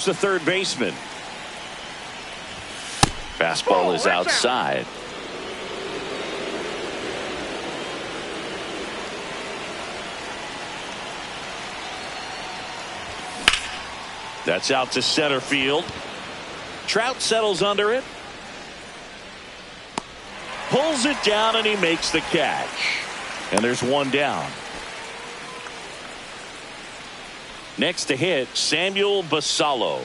The third baseman. Fastball is outside. That's out to center field. Trout settles under it. Pulls it down and he makes the catch. And there's one down. Next to hit, Samuel Basallo.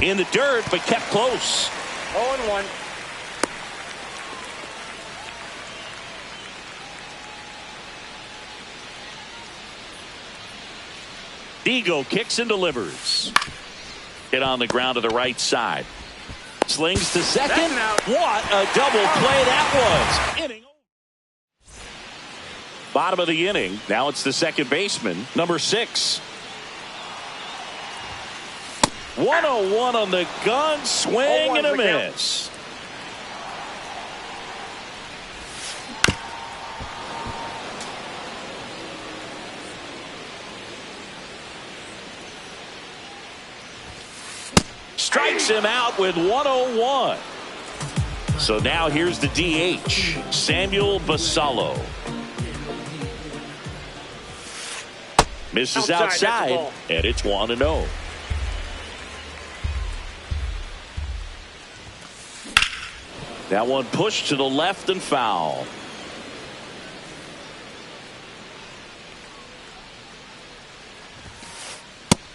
In the dirt, but kept close. 0-1. Digo kicks and delivers. Hit on the ground to the right side. Slings to second. What a double play that was. Inning. Bottom of the inning. Now it's the second baseman, number 6. 101 on the gun. Swing and a miss. Strikes him out with 101. So now here's the DH, Samuel Basallo. Misses outside and it's 1-0. That one pushed to the left and foul.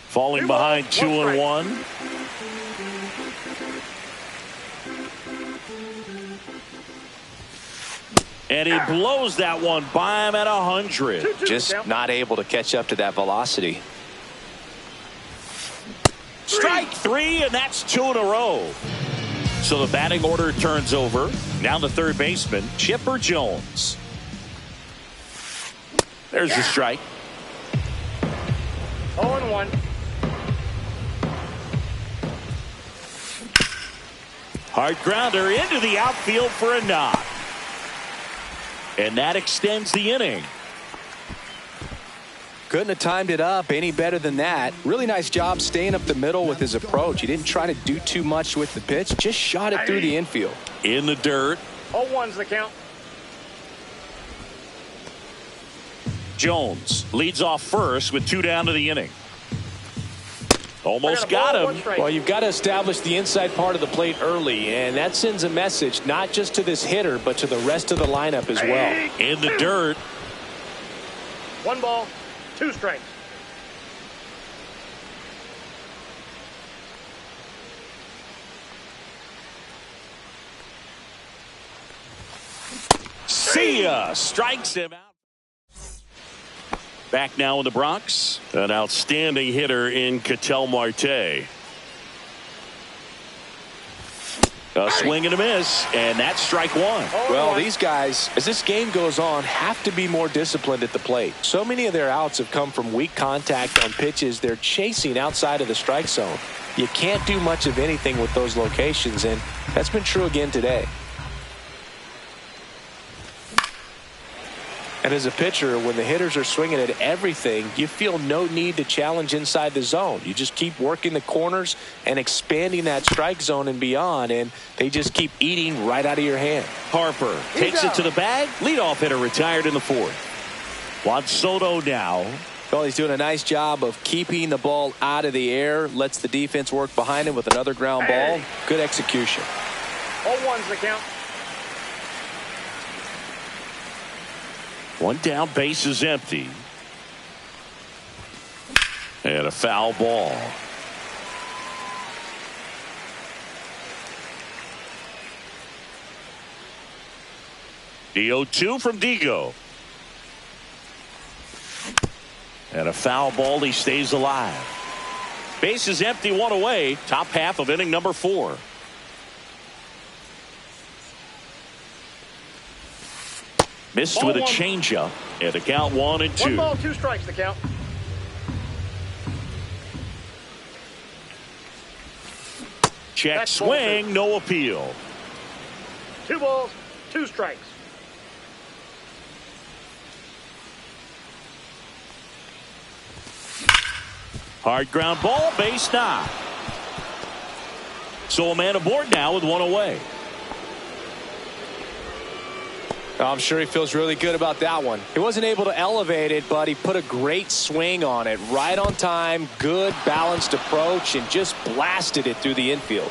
Falling behind 2-1. And he blows that one by him at 100. Just not able to catch up to that velocity. Strike 3, and that's 2 in a row. So the batting order turns over. Now the third baseman, Chipper Jones. There's the strike. 0-1. Hard grounder into the outfield for a knock. And that extends the inning. Couldn't have timed it up any better than that. Really nice job staying up the middle with his approach. He didn't try to do too much with the pitch, just shot it through the infield. In the dirt. 0-1's the count. Jones leads off first with 2 down to the inning. Almost got him. Well, you've got to establish the inside part of the plate early, and that sends a message not just to this hitter, but to the rest of the lineup as well. In the dirt. 1 ball, 2 strikes. See ya. Strikes him out. Back now in the Bronx, an outstanding hitter in Ketel Marte. A swing and a miss, and that's strike 1. Well, these guys, as this game goes on, have to be more disciplined at the plate. So many of their outs have come from weak contact on pitches they're chasing outside of the strike zone. You can't do much of anything with those locations, and that's been true again today. And as a pitcher, when the hitters are swinging at everything, you feel no need to challenge inside the zone. You just keep working the corners and expanding that strike zone and beyond, and they just keep eating right out of your hand. Harper takes it to the bag. Leadoff hitter retired in the 4th. Juan Soto now. Well, he's doing a nice job of keeping the ball out of the air, lets the defense work behind him with another ground ball. Good execution. 0-1's the count. 1 down, base is empty. And a foul ball. The 0-2 from Digo. And a foul ball. He stays alive. Base is empty, 1 away. Top half of inning number 4. Missed with a changeup. And a count 1-2. 1 ball, 2 strikes the count. Check swing, no appeal. 2 balls, 2 strikes. Hard ground ball, base knock. So a man aboard now with one away. I'm sure he feels really good about that one. He wasn't able to elevate it, but he put a great swing on it. Right on time, good balanced approach, and just blasted it through the infield.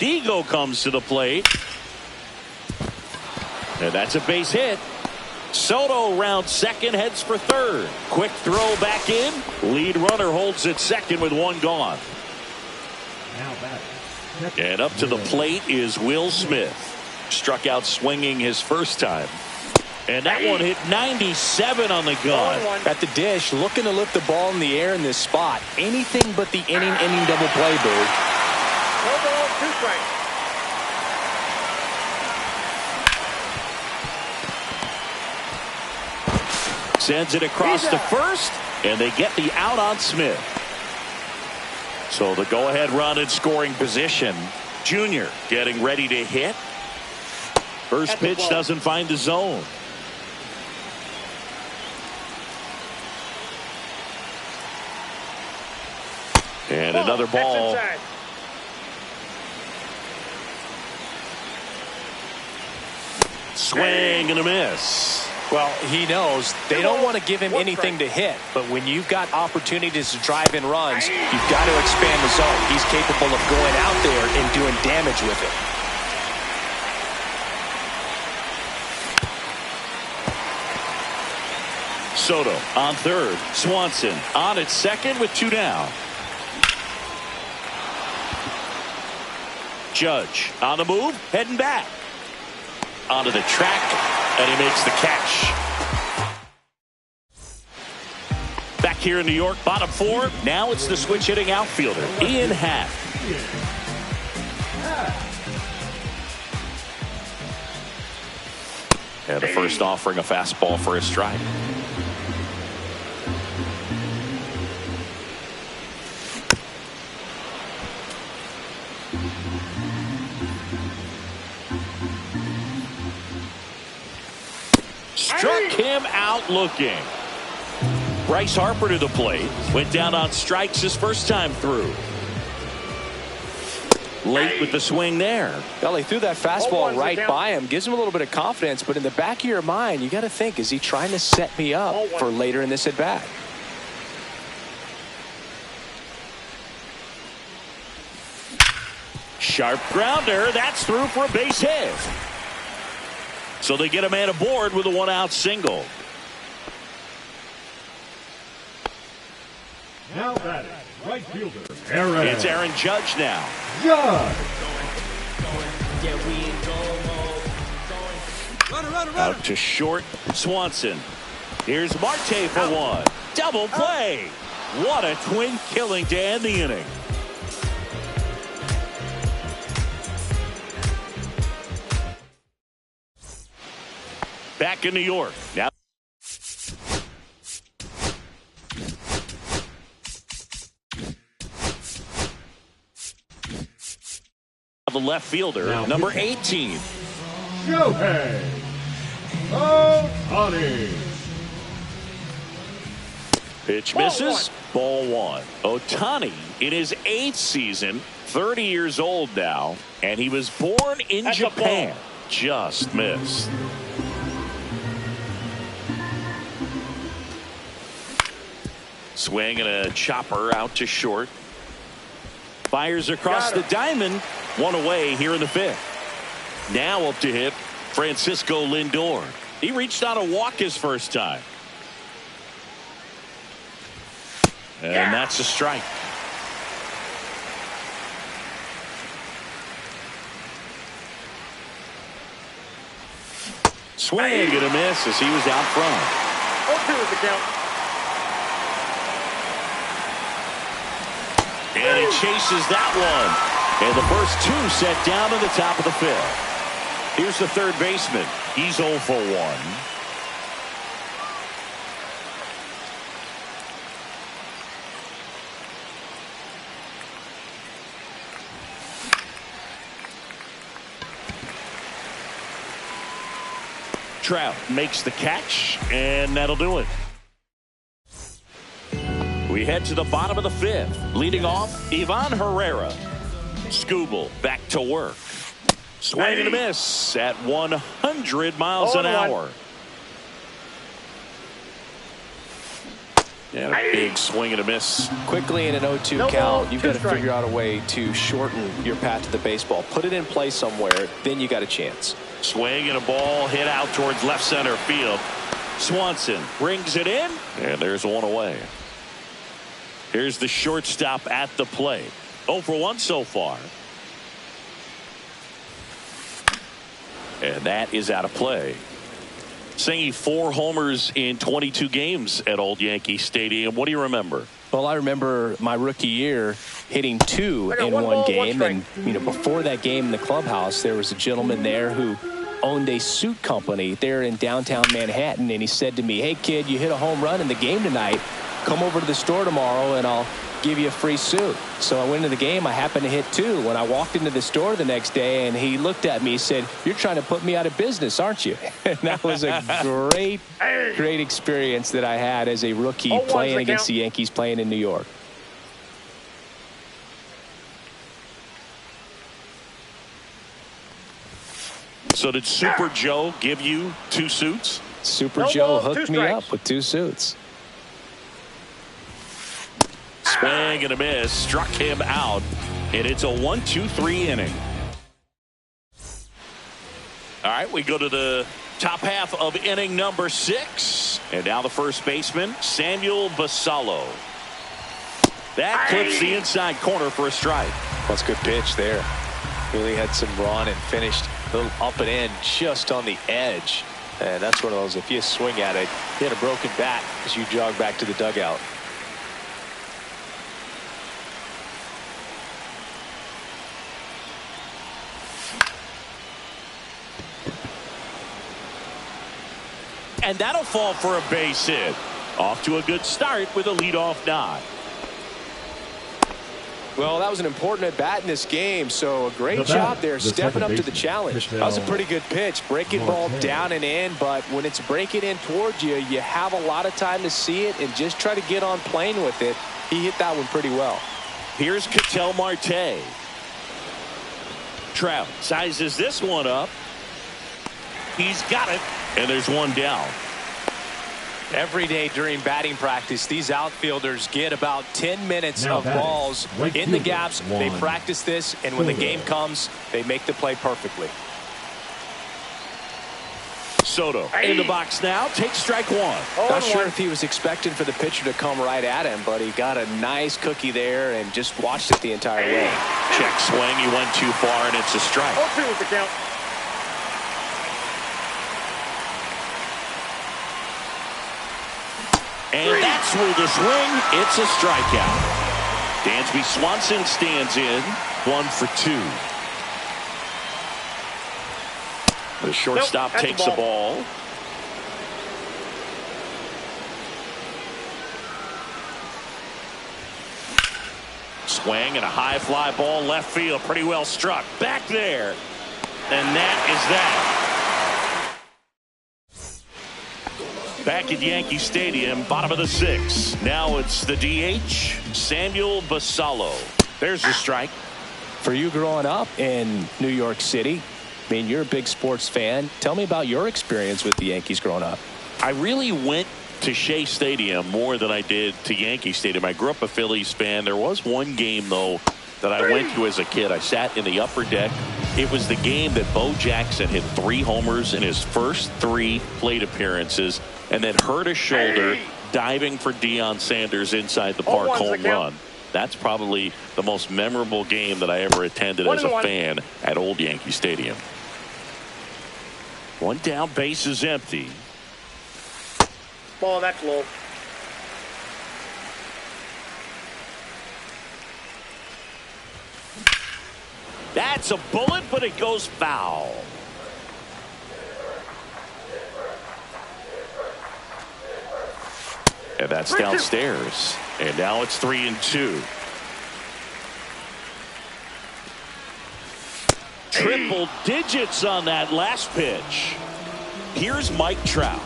Digo comes to the plate. And that's a base hit. Soto round second, heads for third. Quick throw back in. Lead runner holds at second with one gone. And up to the plate is Will Smith. Struck out swinging his first time. And that one hit 97 on the gun. At the dish, looking to lift the ball in the air in this spot. Anything but the inning double play, Boo. No ball, 2 strikes. Sends it across to first, and they get the out on Smith. So the go-ahead run in scoring position. Junior getting ready to hit. First pitch doesn't find the zone. And another ball. Swing and a miss. Well, he knows they don't want to give him anything to hit, but when you've got opportunities to drive in runs, you've got to expand the zone. He's capable of going out there and doing damage with it. Soto on third. Swanson on at second with 2 down. Judge on the move, heading back. Onto the track, and he makes the catch. Back here in New York, bottom 4. Now it's the switch hitting outfielder, Ian Happ. And the first offering a fastball for a strike. Struck him out looking. Bryce Harper to the plate. Went down on strikes his first time through. Late with the swing there. Well, he threw that fastball right by him. Gives him a little bit of confidence, but in the back of your mind, you got to think, is he trying to set me up for later in this at bat? Sharp grounder. That's through for a base hit. So they get a man aboard with a 1-out single. Now batting, right fielder, Aaron. It's Aaron Judge now. Judge. Out to short, Swanson. Here's Marte for one. Double play. What a twin killing to end the inning. Back in New York. Now the left fielder, now number 18. Shohei Ohtani. Pitch misses. Ball 1. Ohtani in his 8th season, 30 years old now, and he was born in Japan. Just missed. Swing and a chopper out to short. Fires across the diamond. One away here in the 5th. Now up to hit Francisco Lindor. He reached out a walk his first time. And that's a strike. Swing and a miss as he was out front. 0-2 is the count. And he chases that one. And the first 2 set down in the top of the 5th. Here's the third baseman. He's 0 for 1. Trout makes the catch, and that'll do it. We head to the bottom of the fifth. Leading off, Ivan Herrera. Skubal back to work. Swing and a miss at 100 miles an hour. And a big swing and a miss. Quickly in an 0-2 count, you've got to figure out a way to shorten your path to the baseball. Put it in play somewhere, then you got a chance. Swing and a ball hit out towards left center field. Swanson brings it in, and there's one away. Here's the shortstop at the plate. 0 for 1 so far. And that is out of play. Singy 4 homers in 22 games at Old Yankee Stadium. What do you remember? Well, I remember my rookie year hitting 2 in one game. And, before that game in the clubhouse, there was a gentleman there who owned a suit company there in downtown Manhattan. And he said to me, "Hey, kid, you hit a home run in the game tonight. Come over to the store tomorrow and I'll give you a free suit." So I went into the game. I happened to hit 2. When I walked into the store the next day and he looked at me, he said, "You're trying to put me out of business, aren't you?" And that was a great experience that I had as a rookie playing against the Yankees, playing in New York. So did Super Joe give you 2 suits? Super Joe hooked me up with 2 suits. Swing and a miss, struck him out, and it's a 1-2-3 inning. All right, we go to the top half of inning number 6, and now the first baseman, Samuel Basallo. That clips the inside corner for a strike. That's a good pitch there. Really had some run and finished a little up and in just on the edge. And that's one of those, if you swing at it, you hit a broken bat as you jog back to the dugout. And that'll fall for a base hit. Off to a good start with a leadoff nod. Well, that was an important at bat in this game, so a great job there stepping up to the challenge. That was a pretty good pitch. Breaking ball down and in, but when it's breaking in towards you, you have a lot of time to see it and just try to get on plane with it. He hit that one pretty well. Here's Ketel Marte. Trout sizes this one up. He's got it, and there's one down. Every day during batting practice, these outfielders get about 10 minutes now of balls in the gaps. They Juan practice this, and when the game comes, they make the play perfectly. Soto in the box now, takes strike 1. Not sure if he was expecting for the pitcher to come right at him, but he got a nice cookie there and just watched it the entire way. Check swing, he went too far, and it's a strike. 0-2 with the count. And that's where the swing, it's a strikeout. Dansby Swanson stands in, 1 for 2. The shortstop takes the ball. Swing and a high fly ball left field, pretty well struck. Back there. And that is that. Back at Yankee Stadium, bottom of the 6th. Now it's the DH, Samuel Basallo. There's the strike. For you growing up in New York City, I mean, you're a big sports fan. Tell me about your experience with the Yankees growing up. I really went to Shea Stadium more than I did to Yankee Stadium. I grew up a Phillies fan. There was one game, though, that I went to as a kid. I sat in the upper deck. It was the game that Bo Jackson hit 3 homers in his first 3 plate appearances and then hurt his shoulder diving for Deion Sanders inside the park home run. That's probably the most memorable game that I ever attended as a fan at Old Yankee Stadium. One down, base is empty. Ball, that's low. That's a bullet, but it goes foul. And that's downstairs. And now it's 3-2. Triple digits on that last pitch. here's Mike Trout.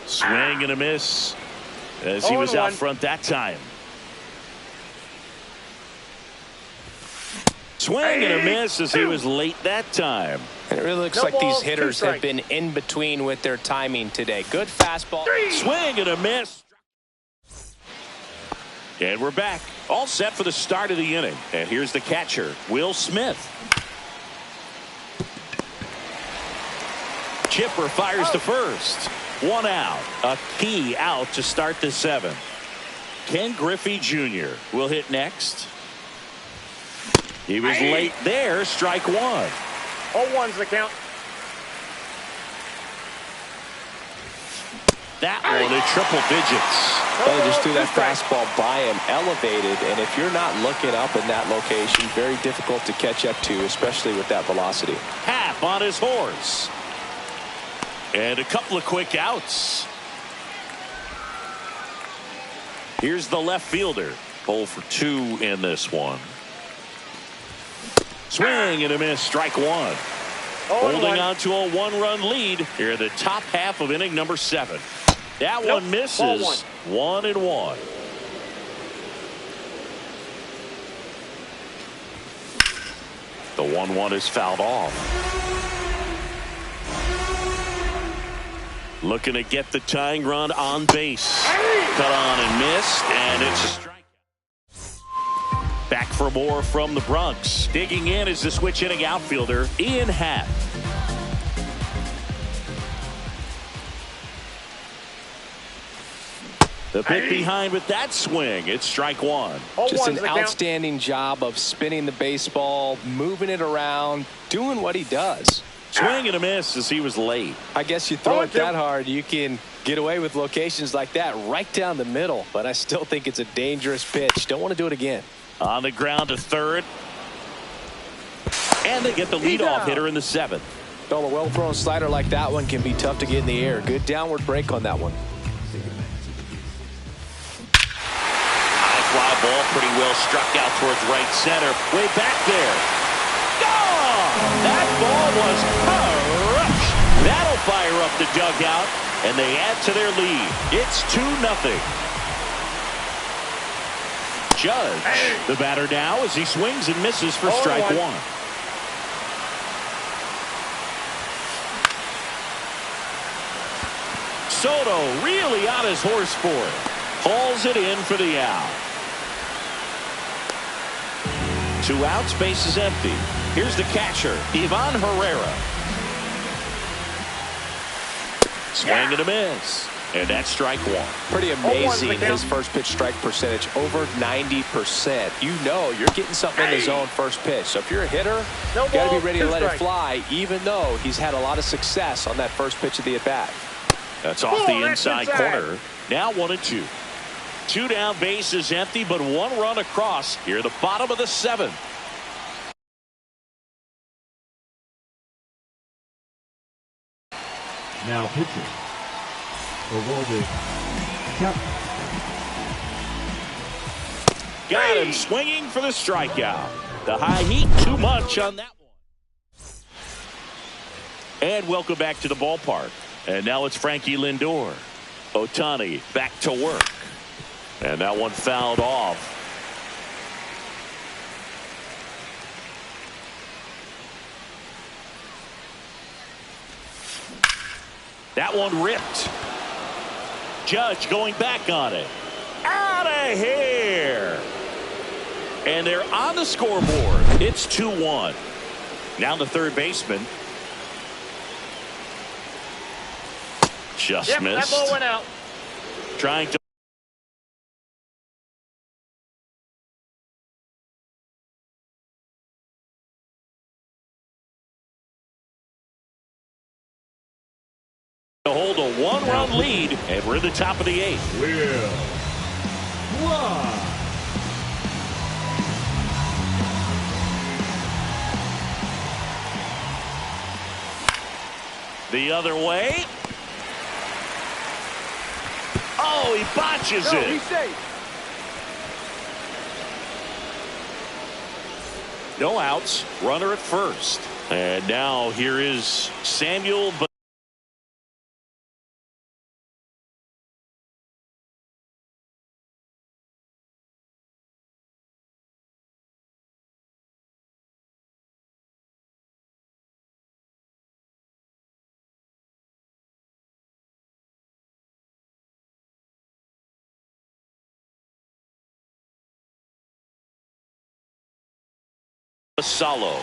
Swing and a miss as he was out front that time. Swing and a miss as he was late that time. And it really looks like these hitters have been in between with their timing today. Good fastball. Swing and a miss. And we're back. All set for the start of the inning. And here's the catcher, Will Smith. Chipper fires to first. 1 out. A key out to start the 7th. Ken Griffey Jr. will hit next. He was late there. Strike 1. 0-1's the count. That one in triple digits. They just threw that fastball by him, elevated, and if you're not looking up in that location, very difficult to catch up to, especially with that velocity. Happ on his horse. And a couple of quick outs. Here's the left fielder. 0 for 2 in this one. Swing and a miss. Strike 1. Holding on to a 1-run lead here in the top half of inning number 7. That one misses. 1-1. The 1-1 is fouled off. Looking to get the tying run on base. Cut on and missed, and it's a strike. Back for more from the Bronx. Digging in is the switch hitting outfielder, Ian Happ. The pick behind with that swing. It's strike 1. Just an outstanding job of spinning the baseball, moving it around, doing what he does. Swing and a miss as he was late. I guess you throw it that hard, you can get away with locations like that right down the middle. But I still think it's a dangerous pitch. Don't want to do it again. On the ground to third. And they get the leadoff hitter in the 7th. Well, a well-thrown slider like that one can be tough to get in the air. Good downward break on that one. Fly ball pretty well struck out towards right center. Way back there. Gone! That ball was crushed. That'll fire up the dugout, and they add to their lead. It's 2-0. Judge, the batter now, as he swings and misses for strike 1. Soto really on his horse for it. Hauls it in for the out. 2 outs, base is empty. Here's the catcher, Ivan Herrera. Swing and a miss. And that's strike 1. Pretty amazing, his first pitch strike percentage, over 90%. You know you're getting something in the zone first pitch. So if you're a hitter, you got to be ready to let it fly, even though he's had a lot of success on that first pitch of the at-bat. That's off the inside corner. Now 1-2. 2 down, base is empty, but 1 run across here at the bottom of the 7th. Now pitching. Awarded. Got him swinging for the strikeout. The high heat, too much on that one. And welcome back to the ballpark. And now it's Frankie Lindor. Ohtani back to work. And that one fouled off. That one ripped. Judge going back on it. Out of here. And they're on the scoreboard. It's 2-1. Now the third baseman. Just missed. That ball went out. Trying to hold a 1-run lead, and we're at the top of the 8th. Will Fly. The other way. Oh, he botches it. He's safe. No outs. Runner at first. And now here is Samuel. Solo.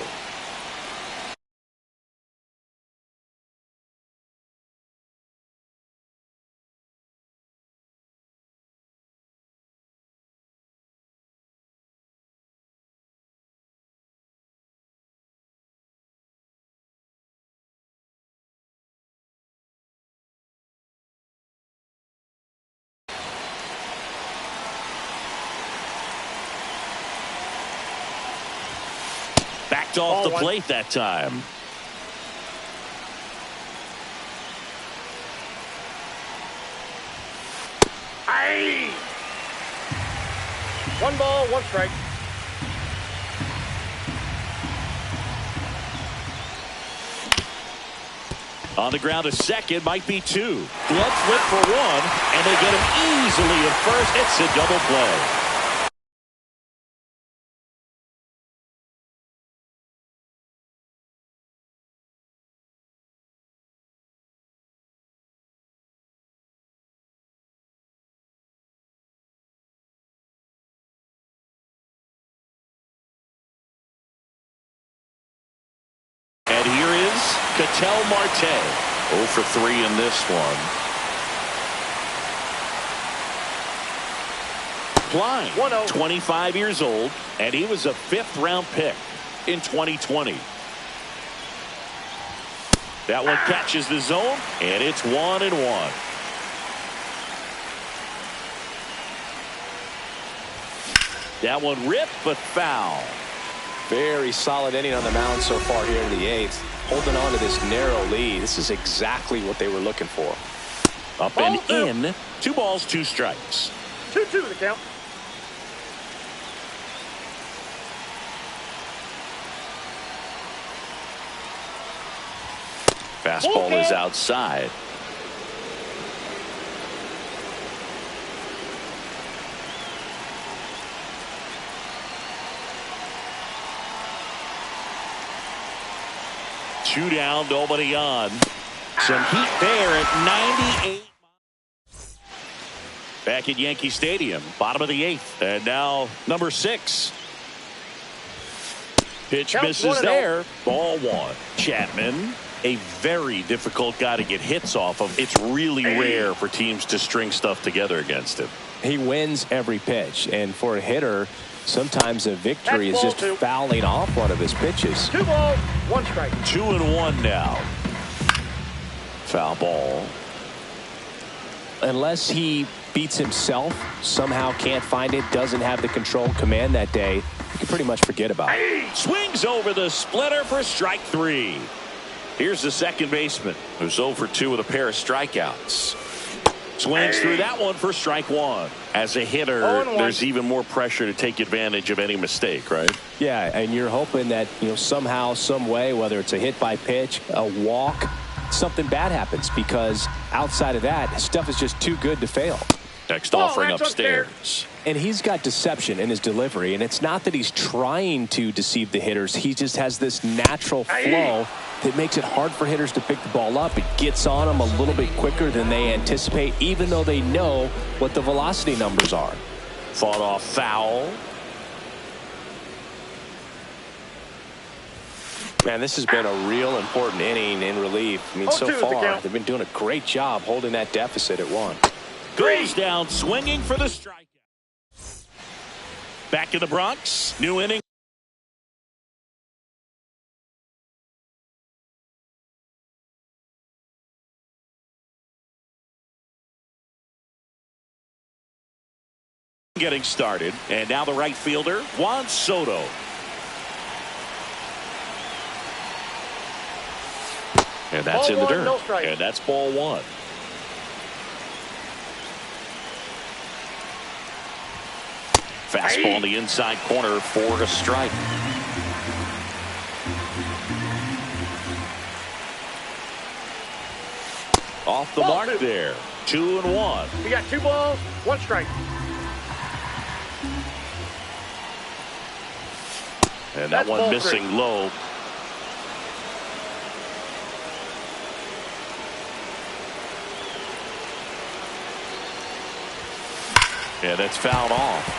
Backed off the plate that time. Aye. 1 ball, 1 strike. On the ground to second, might be 2. Glove flip for 1, and they get him easily at first. It's a double play. And here is Ketel Marte. 0 for 3 in this one. Klein, 25 years old, and he was a 5th-round pick in 2020. That one catches the zone, and it's 1-1. That one ripped, but foul. Very solid inning on the mound so far here in the 8th. Holding on to this narrow lead. This is exactly what they were looking for. Up and in. 2 balls, 2 strikes. 2-2 the count. Fastball is outside. Two down, nobody on. Some heat there at 98. Back at Yankee Stadium, bottom of the 8th. And now number 6. Pitch misses there. Ball 1. Chapman, a very difficult guy to get hits off of. It's really rare for teams to string stuff together against him. He wins every pitch, and for a hitter, sometimes a victory is just fouling off one of his pitches. 2 balls, 1 strike. 2-1 now. Foul ball. Unless he beats himself, somehow can't find it, doesn't have the control command that day, you can pretty much forget about it. Swings over the splitter for strike 3. Here's the second baseman, who's 0 for 2 with a pair of strikeouts. Swings through that one for strike 1. As a hitter, there's even more pressure to take advantage of any mistake, right? Yeah, and you're hoping that, somehow, some way, whether it's a hit by pitch, a walk, something bad happens, because outside of that, stuff is just too good to fail. Next offering upstairs. And he's got deception in his delivery, and it's not that he's trying to deceive the hitters. He just has this natural flow that makes it hard for hitters to pick the ball up. It gets on them a little bit quicker than they anticipate, even though they know what the velocity numbers are. Fought off foul. Man, this has been a real important inning in relief. I mean, so far, they've been doing a great job holding that deficit at 1. Goes down swinging for the strikeout. Back in the Bronx. New inning. Getting started. And now the right fielder, Juan Soto. And that's in the dirt. No strike. And that's ball 1. Fastball in the inside corner for a strike. Off the mark there. 2-1. You got 2 balls, 1 strike. And that That's one ball missing 3. low. Yeah, that's fouled off.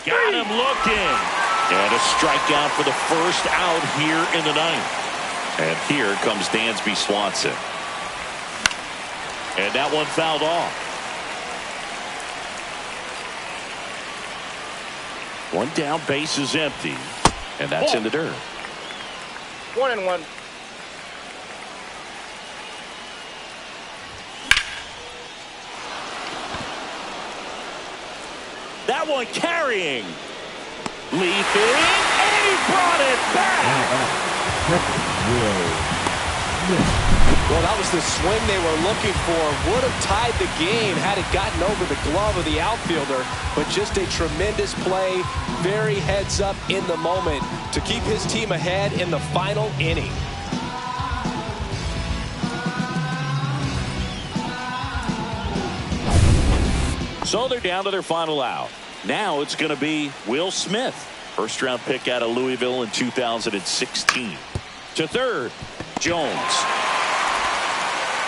Got him looking. And a strikeout for the first out here in the 9th. And here comes Dansby Swanson. And that one fouled off. 1 down, base is empty. And that's in the dirt. 1-1. That one carrying. Leaping. And he brought it back. Well, that was the swing they were looking for. Would have tied the game had it gotten over the glove of the outfielder. But just a tremendous play. Very heads up in the moment to keep his team ahead in the final inning. So they're down to their final out. Now it's going to be Will Smith. First round pick out of Louisville in 2016. To third, Jones.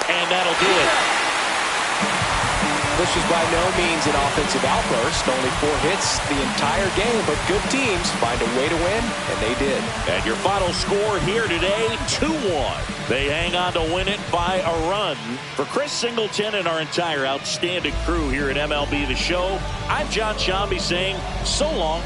And that'll do it. This was by no means an offensive outburst. Only 4 hits the entire game, but good teams find a way to win, and they did. And your final score here today, 2-1. They hang on to win it by a run. For Chris Singleton and our entire outstanding crew here at MLB The Show, I'm John Shambi saying so long